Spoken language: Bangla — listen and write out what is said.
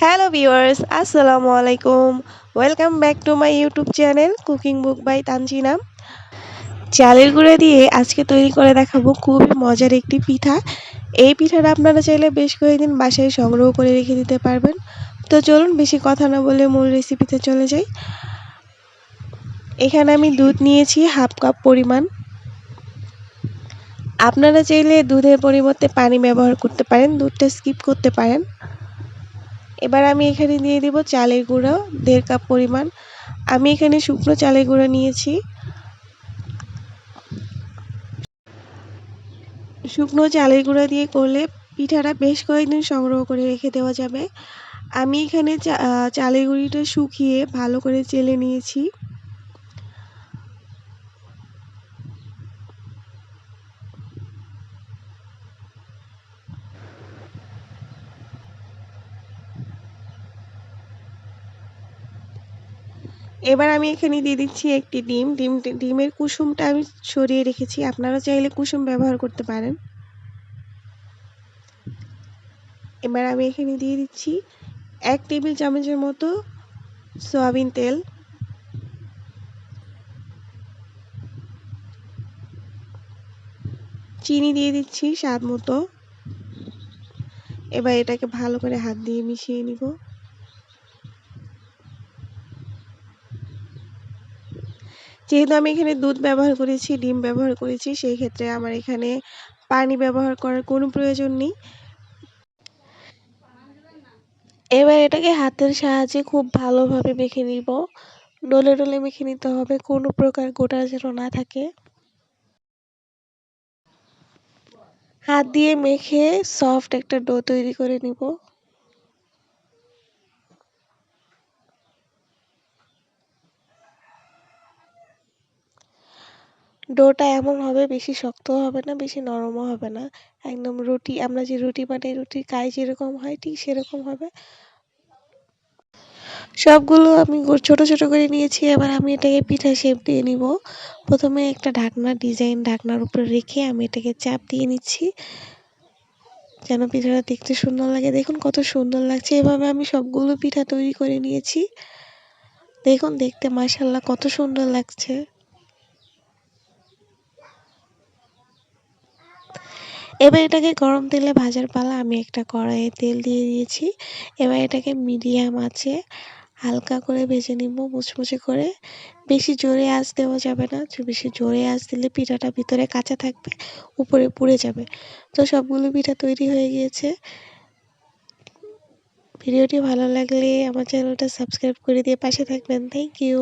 Hello viewers, Assalamu alaikum. Welcome back to my YouTube channel Cooking Book by Tanjina. চালের গুঁড়া দিয়ে আজকে তৈরি করে দেখাবো খুবই মজার একটি পিঠা। এই পিঠাটা আপনারা চাইলে বেশ কয়েকদিন বাসায় সংগ্রহ করে রেখে দিতে পারবেন। তো চলুন বেশি কথা না বলে মূল রেসিপিতে চলে যাই। এখানে আমি দুধ নিয়েছি হাফ কাপ পরিমাণ। আপনারা চাইলে দুধের পরিবর্তে পানি ব্যবহার করতে পারেন, দুধটা স্কিপ করতে পারেন। এবার আমি এখানে দিয়ে দিব চালের গুঁড়ো 1.5 কাপ পরিমাণ। আমি এখানে শুকনো চালের গুঁড়ো নিয়েছি। শুকনো চালের গুঁড়ো দিয়ে করলে পিঠাটা বেশ কয়েকদিন সংগ্রহ করে রেখে দেওয়া যাবে। আমি এখানে চালের গুঁড়িটা শুকিয়ে ভালো করে চেলে নিয়েছি। এবার আমি এখানে দিয়ে দিচ্ছি একটি ডিমের কুসুমটা আমি সরিয়ে রেখেছি, আপনারা চাইলে কুসুম ব্যবহার করতে পারেন। এবার আমি এখানে দিয়ে দিচ্ছি 1 টেবিল চামচের মতো সয়াবিন তেল। চিনি দিয়ে দিচ্ছি স্বাদ মতো। এবার এটাকে ভালো করে হাত দিয়ে মিশিয়ে নিব। যেহেতু আমি এখানে দুধ ব্যবহার করেছি, ডিম ব্যবহার করেছি, সেই ক্ষেত্রে আমার এখানে পানি ব্যবহার করার কোনো প্রয়োজন নেই। এবার এটাকে হাতের সাহায্যে খুব ভালোভাবে মেখে নিব। ডলে ডলে মেখে নিতে হবে, কোনো প্রকার গোটা যেন না থাকে। হাত দিয়ে মেখে সফট একটা ডো তৈরি করে নিব। ডোটা এমন হবে, বেশি শক্তও হবে না, বেশি নরমও হবে না। একদম রুটি, আমরা যে রুটি বানাই, রুটির কাই যেরকম হয় ঠিক সেরকম হবে। সবগুলো আমি ছোট ছোট করে নিয়েছি। এবার আমি এটাকে পিঠা শেপ দিয়ে নিব। প্রথমে একটা ঢাকনার উপরে রেখে আমি এটাকে চাপ দিয়ে নিচ্ছি, যেন পিঠাটা দেখতে সুন্দর লাগে। দেখুন কত সুন্দর লাগছে। এভাবে আমি সবগুলো পিঠা তৈরি করে নিয়েছি। দেখুন দেখতে মাশাআল্লাহ কত সুন্দর লাগছে। এবার এটাকে গরম তেলে ভাজার পালা। আমি একটা কড়াইয়ে তেল দিয়ে দিয়েছি। এবার এটাকে মিডিয়াম আঁচে হালকা করে ভেজে নিব, মুচমুচে করে। বেশি জোরে আঁচ দেওয়া যাবে না, বেশি জোরে আঁচ দিলে পিঠাটা ভিতরে কাঁচা থাকবে, উপরে পুড়ে যাবে। তো সবগুলো পিঠা তৈরি হয়ে গিয়েছে। ভিডিওটি ভালো লাগলে আমার চ্যানেলটা সাবস্ক্রাইব করে দিয়ে পাশে থাকবেন। Thank you.